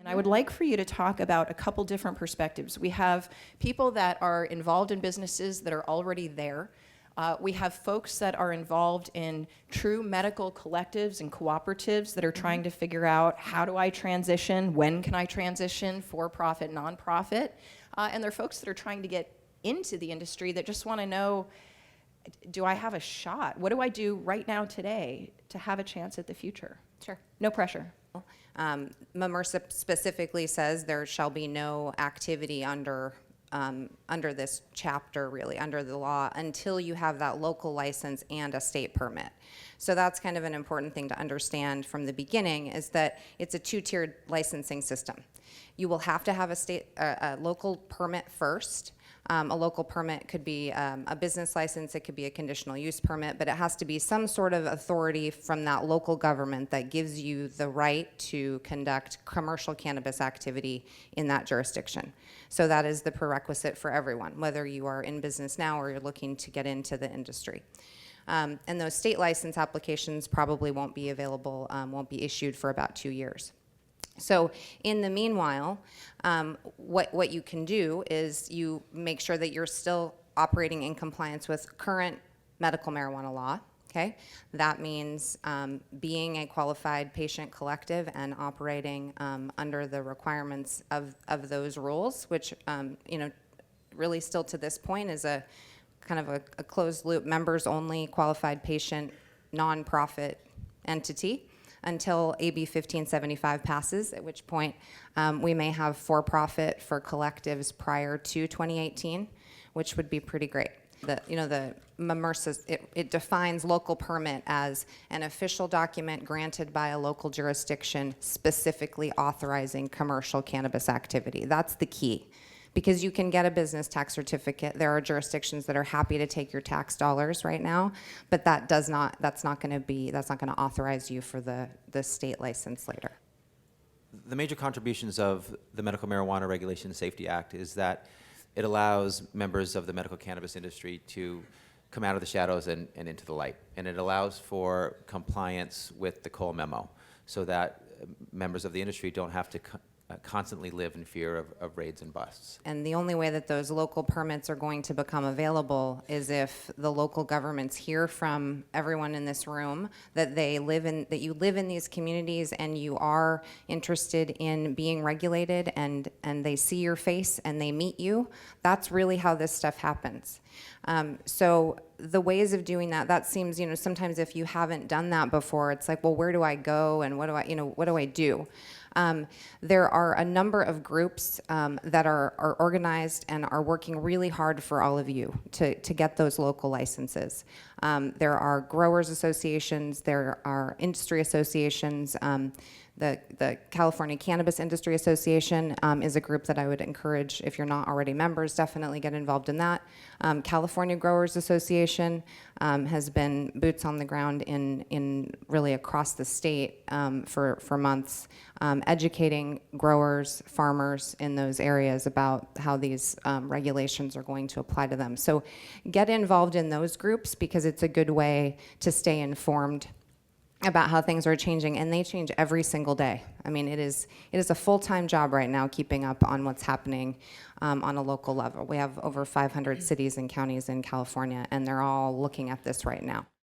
I would like for you to talk about a couple different perspectives. We have people that are involved in businesses that are already there. We have folks that are involved in true medical collectives and cooperatives that are trying to figure out, how do I transition, when can I transition, for-profit, nonprofit. And there are folks that are trying to get into the industry that just want to know, do I have a shot? What do I do right now today to have a chance at the future? Sure. No pressure. McPherson specifically says there shall be no activity under this chapter, really, under the law, until you have that local license and a state permit. So that's kind of an important thing to understand from the beginning, is that it's a two-tiered licensing system. You will have to have a local permit first. A local permit could be a business license, it could be a conditional use permit, but it has to be some sort of authority from that local government that gives you the right to conduct commercial cannabis activity in that jurisdiction. So that is the prerequisite for everyone, whether you are in business now or you're looking to get into the industry. And those state license applications probably won't be available, won't be issued for about 2 years. So in the meanwhile, what you can do is you make sure that you're still operating in compliance with current medical marijuana law, okay? That means being a qualified patient collective and operating under the requirements of those rules, which, really still to this point is a kind of a closed loop, members only, qualified patient, nonprofit entity, until AB 1575 passes, at which point we may have for-profit for collectives prior to 2018, which would be pretty great. The McPherson, it defines local permit as an official document granted by a local jurisdiction specifically authorizing commercial cannabis activity. That's the key. Because you can get a business tax certificate. There are jurisdictions that are happy to take your tax dollars right now, but that's not going to authorize you for the state license later. The major contributions of the Medical Marijuana Regulation Safety Act is that it allows members of the medical cannabis industry to come out of the shadows and into the light. And it allows for compliance with the Cole memo so that members of the industry don't have to constantly live in fear of raids and busts. And the only way that those local permits are going to become available is if the local governments hear from everyone in this room that you live in these communities and you are interested in being regulated, and they see your face and they meet you. That's really how this stuff happens. So the ways of doing that seems, sometimes if you haven't done that before, it's like, well, where do I go and what do I do? There are a number of groups that are organized and are working really hard for all of you to get those local licenses. There are growers associations, there are industry associations. The California Cannabis Industry Association is a group that I would encourage, if you're not already members, definitely get involved in that. California Growers Association has been boots on the ground in really across the state for months, educating growers, farmers in those areas about how these regulations are going to apply to them. So get involved in those groups because it's a good way to stay informed about how things are changing, and they change every single day. I mean, it is a full-time job right now keeping up on what's happening on a local level. We have over 500 cities and counties in California, and they're all looking at this right now.